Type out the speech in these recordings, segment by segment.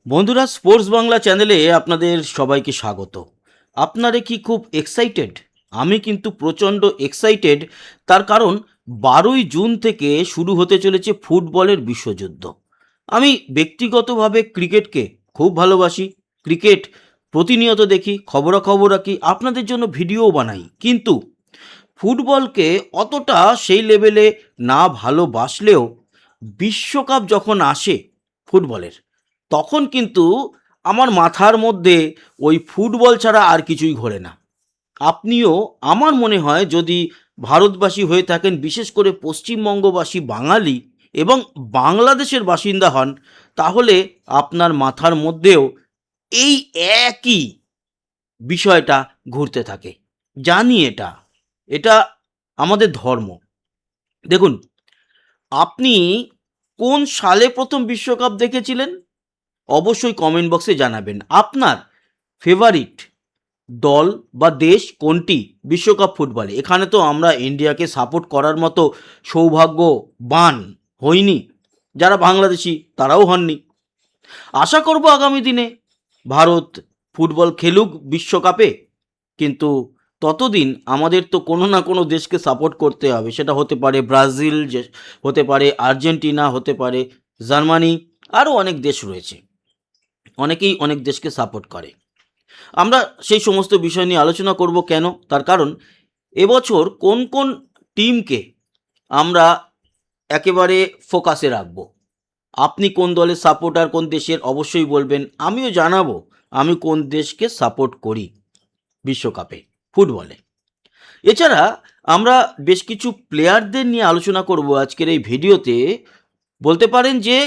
বন্ধুরা, স্পোর্টস বাংলা চ্যানেলে আপনাদের সবাইকে স্বাগত। আপনারা কি খুব এক্সাইটেড? আমি কিন্তু প্রচণ্ড এক্সাইটেড। তার কারণ 12ই জুন থেকে শুরু হতে চলেছে ফুটবলের বিশ্বযুদ্ধ। আমি ব্যক্তিগতভাবে ক্রিকেটকে খুব ভালোবাসি। ক্রিকেট প্রতিনিয়ত দেখি, খবরাখবর রাখি, আপনাদের জন্য ভিডিও বানাই। কিন্তু ফুটবলকে অতটা সেই লেভেলে না ভালোবাসলেও বিশ্বকাপ যখন আসে ফুটবলের, তখন কিন্তু আমার মাথার মধ্যে ওই ফুটবল ছাড়া আর কিছুই ঘোরে না। আপনিও আমার মনে হয় যদি ভারতবাসী হয়ে থাকেন, বিশেষ করে পশ্চিমবঙ্গবাসী বাঙালি এবং বাংলাদেশের বাসিন্দা হন, তাহলে আপনার মাথার মধ্যেও এই একই বিষয়টা ঘুরতে থাকে। জানি এটা, এটা আমাদের ধর্ম। দেখুন, আপনি কোন সালে প্রথম বিশ্বকাপ দেখেছিলেন? অবশ্যই কমেন্ট বক্সে জানাবেন। আপনার ফেভারিট দল বা দেশ কোনটি বিশ্বকাপ ফুটবলে? এখানে তো আমরা ইন্ডিয়াকে সাপোর্ট করার মতো সৌভাগ্যবান হইনি। যারা বাংলাদেশি তারাও হননি। আশা করব আগামী দিনে ভারত ফুটবল খেলুক বিশ্বকাপে, কিন্তু ততদিন আমাদের তো কোনো না কোনো দেশকে সাপোর্ট করতে হবে। সেটা হতে পারে ব্রাজিল, যে হতে পারে আর্জেন্টিনা, হতে পারে জার্মানি, আরও অনেক দেশ রয়েছে। অনেকেই অনেক দেশকে সাপোর্ট করে। আমরা সেই সমস্ত বিষয় নিয়ে আলোচনা করব। কেন? তার কারণ এবছর কোন কোন টিমকে আমরা একেবারে ফোকাসে রাখবো। আপনি কোন দলের সাপোর্টার, কোন দেশের, অবশ্যই বলবেন। আমিও জানাবো আমি কোন দেশকে সাপোর্ট করি বিশ্বকাপে ফুটবলে। এছাড়া আমরা বেশ কিছু প্লেয়ারদের নিয়ে আলোচনা করব আজকের এই ভিডিওতে। বলতে পারেন যে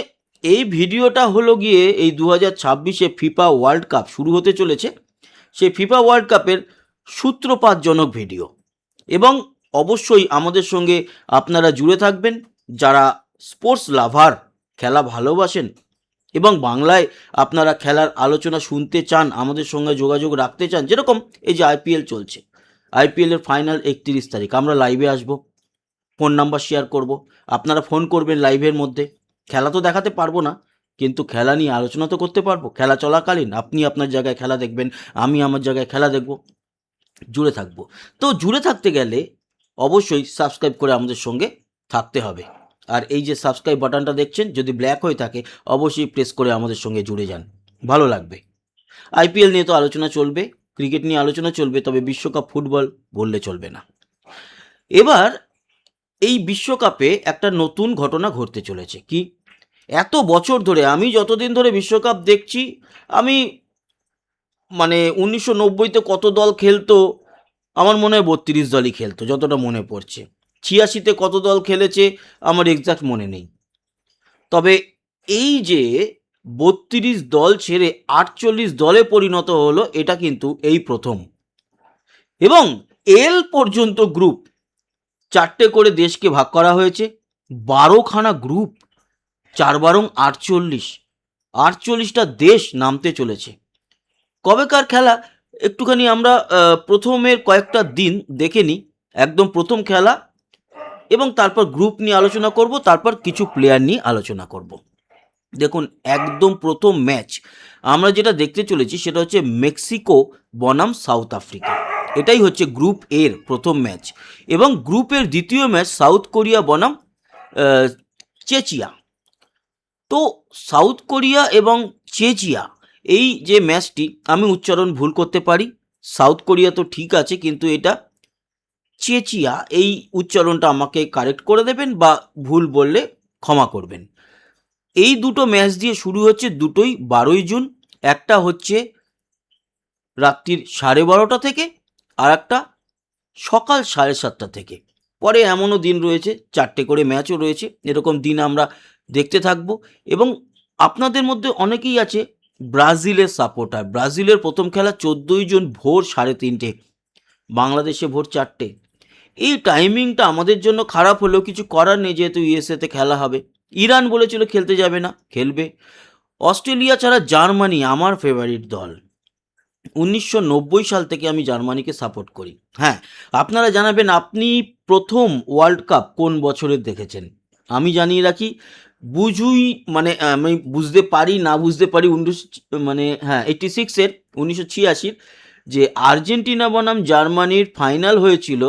এই ভিডিওটা হলো গিয়ে এই 2026-এ ফিফা ওয়ার্ল্ড কাপ শুরু হতে চলেছে, সেই ফিফা ওয়ার্ল্ড কাপের সূত্রপাতজনক ভিডিও। এবং অবশ্যই আমাদের সঙ্গে আপনারা জুড়ে থাকবেন যারা স্পোর্টস লাভার, খেলা ভালোবাসেন এবং বাংলায় আপনারা খেলার আলোচনা শুনতে চান, আমাদের সঙ্গে যোগাযোগ রাখতে চান। যেরকম এই যে আইপিএল চলছে, আইপিএলের ফাইনাল 31 তারিখ, আমরা লাইভে আসব, ফোন নাম্বার শেয়ার করব, আপনারা ফোন করবেন লাইভের মধ্যে। খেলা তো দেখাতে পারবো না, কিন্তু খেলা নিয়ে আলোচনা তো করতে পারবো। খেলা চলাকালীন আপনি আপনার জায়গায় খেলা দেখবেন, আমি আমার জায়গায় খেলা দেখব, জুড়ে থাকবো। তো জুড়ে থাকতে গেলে অবশ্যই সাবস্ক্রাইব করে আমাদের সঙ্গে থাকতে হবে। আর এই যে সাবস্ক্রাইব বাটনটা দেখছেন, যদি ব্ল্যাক হয়ে থাকে অবশ্যই প্রেস করে আমাদের সঙ্গে জুড়ে যান, ভালো লাগবে। আইপিএল নিয়ে তো আলোচনা চলবে, ক্রিকেট নিয়ে আলোচনা চলবে, তবে বিশ্বকাপ ফুটবল বললে চলবে না। এবার এই বিশ্বকাপে একটা নতুন ঘটনা ঘটতে চলেছে। কি? এত বছর ধরে, আমি যতদিন ধরে বিশ্বকাপ দেখছি, আমি মানে 1990-তে কত দল খেলতো, আমার মনে হয় 32 দলই খেলতো, যতটা মনে পড়ছে। 86-তে কত দল খেলেছে আমার এক্সাক্ট মনে নেই। তবে এই যে 32 দল ছেড়ে 48 দলে পরিণত হলো, এটা কিন্তু এই প্রথম। এবং এল পর্যন্ত গ্রুপ, 4টে করে দেশকে ভাগ করা হয়েছে, 12খানা গ্রুপ, 4 × 48, 48টা দেশ নামতে চলেছে। কবেকার খেলা একটুখানি আমরা প্রথমের কয়েকটা দিন দেখে নিই। একদম প্রথম খেলা, এবং তারপর গ্রুপ নিয়ে আলোচনা করব, তারপর কিছু প্লেয়ার নিয়ে আলোচনা করব। দেখুন, একদম প্রথম ম্যাচ আমরা যেটা দেখতে চলেছি সেটা হচ্ছে মেক্সিকো বনাম সাউথ আফ্রিকা। এটাই হচ্ছে গ্রুপ এর প্রথম ম্যাচ। এবং গ্রুপের দ্বিতীয় ম্যাচ সাউথ কোরিয়া বনাম আহ, চেচিয়া। তো সাউথ কোরিয়া এবং চেচিয়া, এই যে ম্যাচটি, আমি উচ্চারণ ভুল করতে পারি। সাউথ কোরিয়া তো ঠিক আছে, কিন্তু এটা চেচিয়া, এই উচ্চারণটা আমাকে কারেক্ট করে দেবেন, বা ভুল বললে ক্ষমা করবেন। এই দুটো ম্যাচ দিয়ে শুরু হচ্ছে, দুটোই 12ই জুন। একটা হচ্ছে রাত্রির 12:30 থেকে, আর একটা সকাল 7:30 থেকে। পরে এমনও দিন রয়েছে 4টে করে ম্যাচও রয়েছে। এরকম দিন আমরা দেখতে থাকবো। এবং আপনাদের মধ্যে অনেকেই আছে ব্রাজিলের সাপোর্টার। ব্রাজিলের প্রথম খেলা 14ই জুন ভোর 3:30, বাংলাদেশে ভোর 4টে। এই টাইমিংটা আমাদের জন্য খারাপ হলেও কিছু করার নেই, যেহেতু ইউএসএতে খেলা হবে। ইরান বলেছিল খেলতে যাবে না, খেলবে। অস্ট্রেলিয়া ছাড়া জার্মানি আমার ফেভারিট দল। 1990 সাল থেকে আমি জার্মানিকে সাপোর্ট করি। হ্যাঁ, আপনারা জানাবেন আপনি প্রথম ওয়ার্ল্ড কাপ কোন বছরের দেখেছেন। আমি জানিয়ে রাখি, বুঝুই মানে আমি বুঝতে পারি না বুঝতে পারি 86-এর 1986 যে আর্জেন্টিনা বনাম জার্মানির ফাইনাল হয়েছিল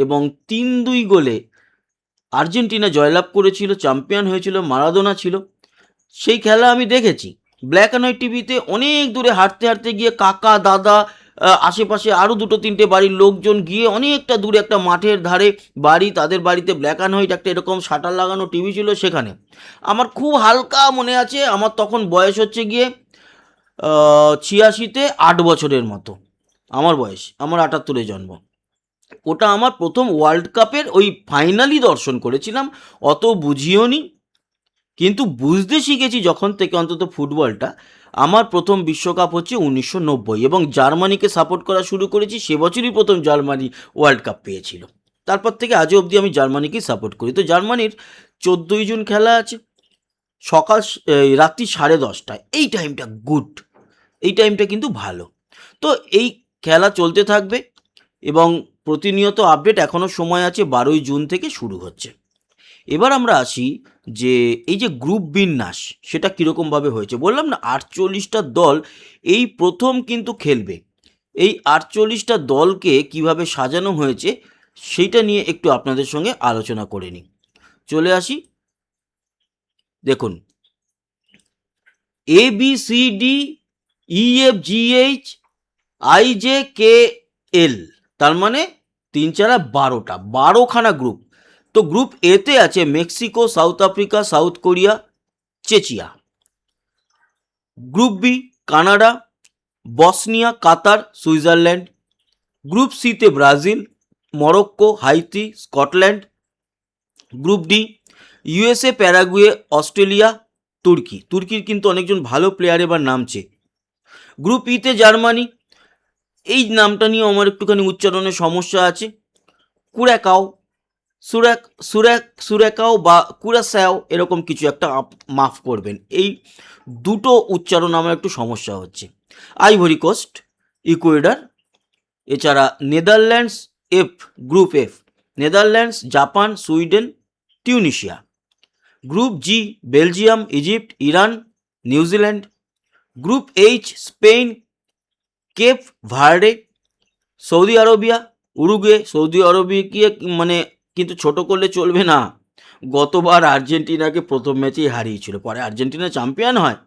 এবং 3-2 গোলে আর্জেন্টিনা জয়লাভ করেছিল, চ্যাম্পিয়ন হয়েছিল, মারাদোনা ছিল। সেই খেলা আমি দেখেছি ব্ল্যাক অ্যান্ড হোয়াইট টিভিতে। অনেক দূরে হাঁটতে হাঁটতে গিয়ে কাকা দাদা আশেপাশে আরও দুটো তিনটে বাড়ির লোকজন গিয়ে অনেকটা দূরে একটা মাঠের ধারে বাড়ি, তাদের বাড়িতে ব্ল্যাক অ্যান্ড হোয়াইট একটা এরকম শাটার লাগানো টিভি ছিল সেখানে। আমার খুব হালকা মনে আছে, আমার তখন বয়স হচ্ছে গিয়ে 86-তে 8 বছরের মতো আমার বয়স, আমার 78-এ জন্ম। ওটা আমার প্রথম ওয়ার্ল্ড কাপের ওই ফাইনালই দর্শন করেছিলাম, অত বুঝিও নি, কিন্তু বুঝতে শিখেছি যখন থেকে অন্তত ফুটবলটা। আমার প্রথম বিশ্বকাপ হচ্ছে 1990 এবং জার্মানিকে সাপোর্ট করা শুরু করেছি সে বছরই প্রথম জার্মানি ওয়ার্ল্ড কাপ পেয়েছিল। তারপর থেকে আজও অবধি আমি জার্মানিকেই সাপোর্ট করি। তো জার্মানির 14ই জুন খেলা আছে, রাত্রি 10:30টায়। এই টাইমটা গুড, এই টাইমটা কিন্তু ভালো। তো এই খেলা চলতে থাকবে এবং প্রতিনিয়ত আপডেট, এখনও সময় আছে, 12ই জুন থেকে শুরু হচ্ছে। এবার আমরা আসি যে এই যে গ্রুপ বিন্যাস সেটা কীরকমভাবে হয়েছে। বললাম না 48টা দল এই প্রথম কিন্তু খেলবে। এই 48টা দলকে কিভাবে সাজানো হয়েছে সেইটা নিয়ে একটু আপনাদের সঙ্গে আলোচনা করে নিই। চলে আসি, দেখুন ABCDEFGHIJKL, তার মানে 3 4 12টা, 12খানা গ্রুপ। তো গ্রুপ এতে আছে Mexico, South Africa, South Korea, Czechia. Group B Canada, Bosnia, Qatar, Switzerland. Group সিতে Brazil, Morocco, Haiti, Scotland. Group D USA, Paraguay, Australia, তুর্কি। তুর্কির কিন্তু অনেকজন ভালো প্লেয়ার এবার নামছে। গ্রুপ ইতে জার্মানি, এই নামটা নিয়ে আমার একটুখানি উচ্চারণের সমস্যা আছে, কুরাকাও, সুরেকাও বা কুরাসাও, এরকম কিছু একটা, মাফ করবেন, এই দুটো উচ্চারণ আমার একটু সমস্যা হচ্ছে। আইভরি কোস্ট, ইকুয়েডর, এছাড়া Netherlands F, group F, Netherlands, Japan, Sweden, Tunisia. Group G Belgium, Egypt, Iran, New Zealand. Group H Spain, Cape Verde, Saudi Arabia, Uruguay. Saudi আরবিয়াকে মানে কিন্তু ছোট করলে চলবে না, গতবার আর্জেন্টিনাকে প্রথম ম্যাচেই হারিয়েছিল, পরে আর্জেন্টিনা চ্যাম্পিয়ন হয়,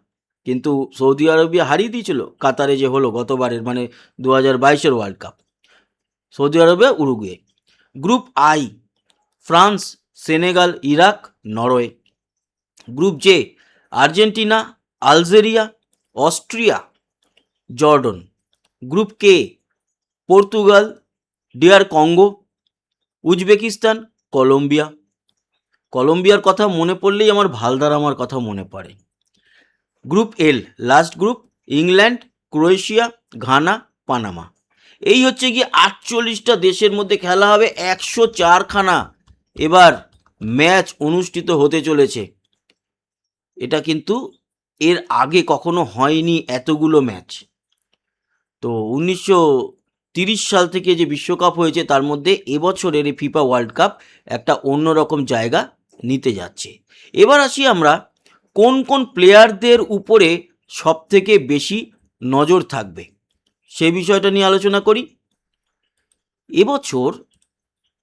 কিন্তু সৌদি আরবিয়া হারিয়ে দিয়েছিল কাতারে যে হলো গতবারের, মানে 2022-এর world cup. Saudi Arabia, Uruguay. Group I France, Senegal, Iraq, Norway. Group J Argentina, Algeria, Austria, Jordan. Group K Portugal, DR Congo, Uzbekistan, Colombia. কলম্বিয়ার কথা মনে পড়লেই আমার ভালদারামার কথা মনে পড়ে। Group L last group, England, Croatia, Ghana, Panama. এই হচ্ছে কি 48টা দেশের মধ্যে খেলা হবে, 104খানা এবার ম্যাচ অনুষ্ঠিত হতে চলেছে। এটা কিন্তু এর আগে কখনো হয়নি এতগুলো ম্যাচ। তো 1930 সাল থেকে যে বিশ্বকাপ হয়েছে তার মধ্যে এবছরের এই ফিফা ওয়ার্ল্ড কাপ একটা অন্যরকম জায়গা নিতে যাচ্ছে। এবার আসি আমরা কোন কোন প্লেয়ারদের উপরে সবথেকে বেশি নজর থাকবে সেই বিষয়টা নিয়ে আলোচনা করি। এবছর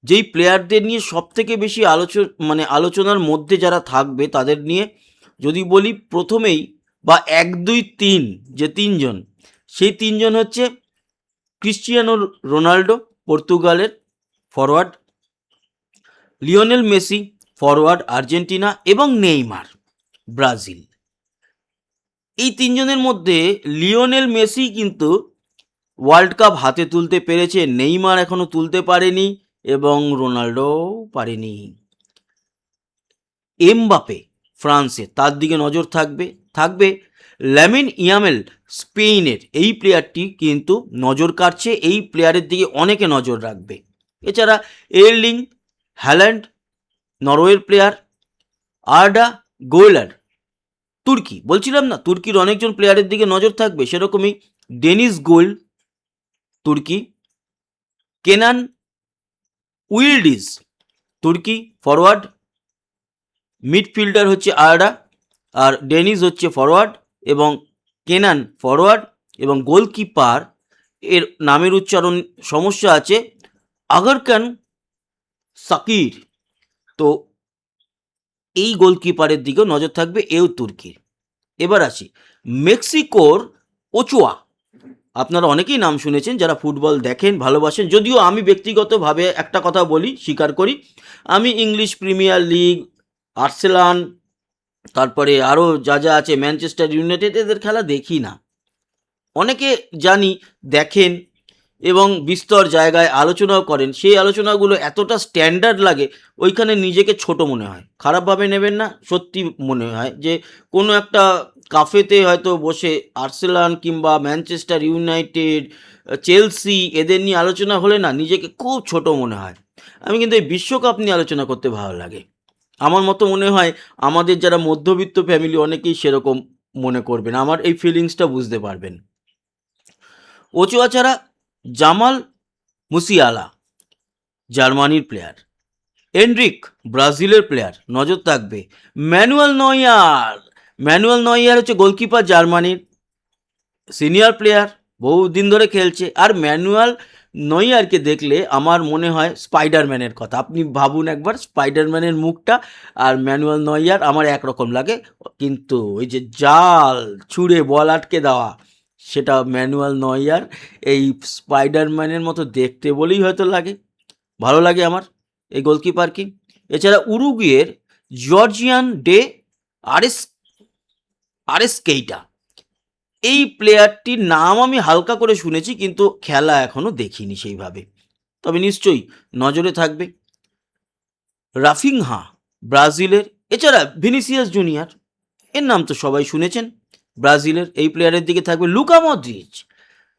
যেই প্লেয়ারদের নিয়ে সবথেকে বেশি আলোচনার মধ্যে যারা থাকবে তাদের নিয়ে যদি বলি, প্রথমেই বা 1 2 3 যে তিনজন, সেই তিনজন হচ্ছে ক্রিশ্চিয়ানো রোনাল্ডো পর্তুগালের forward, Lionel Messi forward Argentina, এবং নেইমার ব্রাজিল। এই তিনজনের মধ্যে লিওনেল মেসি কিন্তু ওয়ার্ল্ড কাপ হাতে তুলতে পেরেছে, নেইমার এখনো তুলতে পারেনি এবং রোনাল্ডোও পারেনি। এমবাপে ফ্রান্সে, তার দিকে নজর থাকবে লামিন ইয়ামাল স্পেনের, এই প্লেয়ারটি কিন্তু নজর কাটছে, এই প্লেয়ারের দিকে অনেকে নজর রাখবে। এছাড়া এরলিং হ্যাল্যান্ড নরওয়ের প্লেয়ার, আর্ডা গোয়েলার তুর্কি, বলছিলাম না তুর্কির অনেকজন প্লেয়ারের দিকে নজর থাকবে, সেরকমই ডেনিস গোল তুর্কি, কেনান উইলডিজ তুর্কি ফরওয়ার্ড, মিডফিল্ডার হচ্ছে আয়রা, আর ডেনিস হচ্ছে ফরওয়ার্ড, এবং কেনান ফরওয়ার্ড, এবং গোলকিপার এর নামের উচ্চারণ সমস্যা আছে, আগরকান সাকির। তো এই গোলকিপারের দিকেও নজর থাকবে, এও তুর্কির। এবার আসি মেক্সিকোর ওচোয়া। আপনারা অনেকেই নাম শুনেছেন যারা ফুটবল দেখেন, ভালোবাসেন। যদিও আমি ব্যক্তিগতভাবে একটা কথা বলি, স্বীকার করি, আমি ইংলিশ প্রিমিয়ার লিগ, আর্সেনাল, তারপরে আরও যা যা আছে, ম্যানচেস্টার ইউনাইটেড, এদের খেলা দেখি না। অনেকে জানি দেখেন এবং বিস্তর জায়গায় আলোচনাও করেন, সেই আলোচনাগুলো এতটা স্ট্যান্ডার্ড লাগে, ওইখানে নিজেকে ছোট মনে হয়। খারাপভাবে নেবেন না, সত্যি মনে হয় যে কোনো একটা কাফেতে হয়তো বসে আর্সেনাল কিংবা ম্যানচেস্টার ইউনাইটেড, চেলসি, এদের নিয়ে আলোচনা হলে না নিজেকে খুব ছোট মনে হয়। আমি কিন্তু এই বিশ্বকাপ নিয়ে আলোচনা করতে ভালো লাগে। আমার মতো মনে হয় আমাদের যারা মধ্যবিত্ত ফ্যামিলি অনেকেই সেরকম মনে করবেন, আমার এই ফিলিংসটা বুঝতে পারবেন। ওচোয়া ছাড়া জামাল মুসিয়ালা জার্মানির প্লেয়ার, এনরিক ব্রাজিলের প্লেয়ার, নজর থাকবে। ম্যানুয়াল নয়্যার হচ্ছে গোলকিপার, জার্মানির সিনিয়র প্লেয়ার, বহুদিন ধরে খেলছে। আর ম্যানুয়াল নয়্যারকে দেখলে আমার মনে হয় স্পাইডারম্যানের কথা। আপনি ভাবুন একবার স্পাইডারম্যানের মুখটা আর ম্যানুয়াল নয়্যার, আমার একরকম লাগে। কিন্তু ওই যে জাল ছুঁড়ে বল আটকে দেওয়া, সেটা ম্যানুয়াল নয়্যার এই স্পাইডারম্যানের মতো দেখতে বলেই হয়তো লাগে, ভালো লাগে আমার এই গোলকিপারকে। এছাড়া উরুগুয়ের জর্জিয়ান ডে আরেস আরেসকেইটা, এই প্লেয়ারটির নাম আমি হালকা করে শুনেছি, কিন্তু খেলা এখনও দেখিনি সেইভাবে, তবে নিশ্চয়ই নজরে থাকবে। রাফিনহা ব্রাজিলের, এছাড়া ভিনিসিয়াস জুনিয়র, এর নাম তো সবাই শুনেছেন, ব্রাজিলের এই প্লেয়ারের দিকে থাকবে। Luka Modric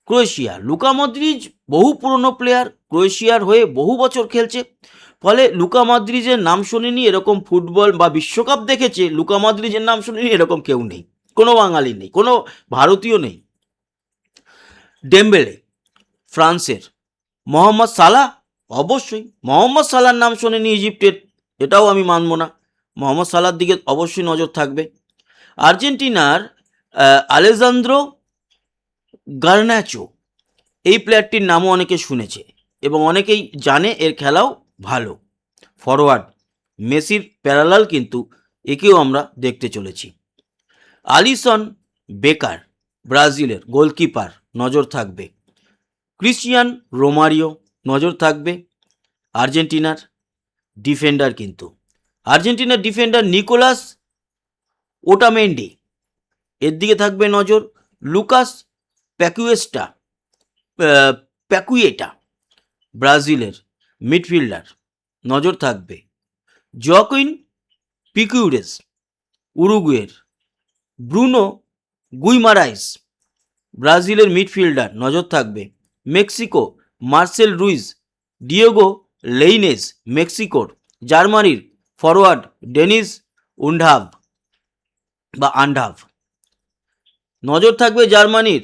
Croatia, Luka Modric বহু পুরনো প্লেয়ার, ক্রোয়েশিয়ার হয়ে বহু বছর খেলছে, ফলে লুকা মদ্রিচের নাম শোনেনি এরকম ফুটবল বা বিশ্বকাপ দেখেছে লুকা মদ্রিচের নাম শোনেনি এরকম কেউ নেই, কোনো বাঙালি নেই, কোনো ভারতীয় নেই। ডেম্বেলে ফ্রান্সের, মোহাম্মদ সালাহ, অবশ্যই মোহাম্মদ সালাহর নাম শোনেনি ইজিপ্টের, এটাও আমি মানব না, মোহাম্মদ সালাহর দিকে অবশ্যই নজর থাকবে। আর্জেন্টিনার আলেজান্দ্রো গার্নাচো, এই প্লেয়ারটির নামও অনেকে শুনেছে এবং অনেকেই জানে, এর খেলাও ভালো। ফরওয়ার্ড মেসির প্যারালাল, কিন্তু একেও আমরা দেখতে চলেছি। আলিসন বেকার ব্রাজিলের গোলকিপার, নজর থাকবে। ক্রিশ্চিয়ান রোমারিও, নজর থাকবে। আর্জেন্টিনার ডিফেন্ডার, কিন্তু আর্জেন্টিনার ডিফেন্ডার নিকোলাস ওটামেন্ডি, এর দিকে থাকবে নজর। লুকাস প্যাকুয়েস্টা প্যাকুয়েটা ব্রাজিলের মিডফিল্ডার, নজর থাকবে। জোয়াকুইন পিকুরেস উরুগুয়ের। ব্রুনো গুইমারাইস ব্রাজিলের মিডফিল্ডার, নজর থাকবে। মেক্সিকো মার্সেল রুইজ, ডিয়েগো লেইনেস মেক্সিকোর। জার্মানির ফরওয়ার্ড ডেনিস উন্ডাভ বা আন্ডাভ, নজর থাকবে। জার্মানির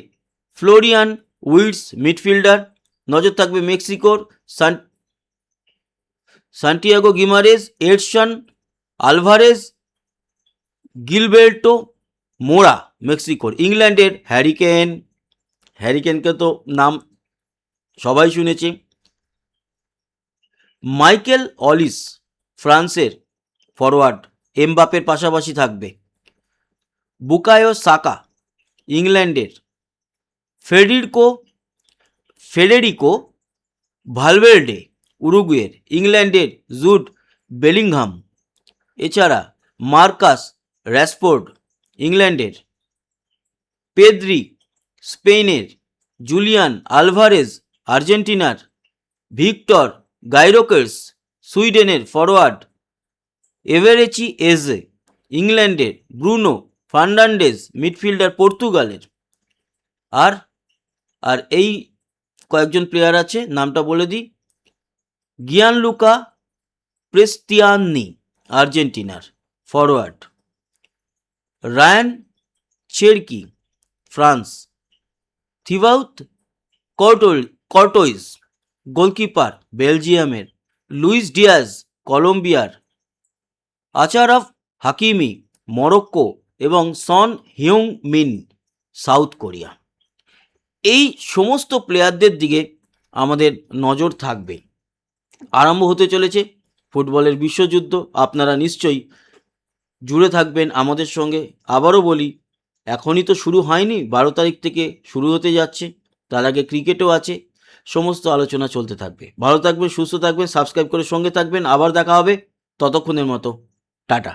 ফ্লোরিয়ান উইটস মিডফিল্ডার, নজর থাকবে। মেক্সিকোর সান্টিয়াগো গিমারেজ, এডসন আলভারেজ, গিলবের্টো মোরা মেক্সিকোর। ইংল্যান্ডের হ্যারিকেনকে তো নাম সবাই শুনেছে। মাইকেল অলিস ফ্রান্সের ফরওয়ার্ড, এমবাপের পাশাপাশি থাকবে। বুকায়ো সাকা ইংল্যান্ডের। ফেডেরিকো ভালভের্ডে উরুগুয়ের। ইংল্যান্ডের জুড বেলিংহাম। এছাড়া মার্কাস র্যাশফোর্ড ইংল্যান্ডের। পেদ্রি স্পেনের। জুলিয়ান আলভারেজ আর্জেন্টিনার। ভিক্টর গাইরোকেস সুইডেনের ফরওয়ার্ড। এভারেচি এজে ইংল্যান্ডের। ব্রুনো ফার্নান্ডেজ মিডফিল্ডার পর্তুগালের। আর আর এই কয়েকজন প্লেয়ার আছে, নামটা বলে দিই। গিয়ানলুকা প্রেস্তিয়ানি আর্জেন্টিনার forward. Rayan Cherki France. Thibaut Courtois goalkeeper বেলজিয়ামের। লুইস ডিয়াজ কলম্বিয়ার। আচারফ হাকিমি মরক্কো এবং Son Heung Min South Korea. এই সমস্ত প্লেয়ারদের দিকে আমাদের নজর থাকবে। আরম্ভ হতে চলেছে ফুটবলের বিশ্বযুদ্ধ, আপনারা নিশ্চয়ই জুড়ে থাকবেন আমাদের সঙ্গে। আবারও বলি, এখনই তো শুরু হয়নি, 12 তারিখ থেকে শুরু হতে যাচ্ছে, তার আগে ক্রিকেটও আছে, সমস্ত আলোচনা চলতে থাকবে। ভালো থাকবেন, সুস্থ থাকবেন, সাবস্ক্রাইব করে সঙ্গে থাকবেন। আবার দেখা হবে, ততক্ষণের মতো টাটা।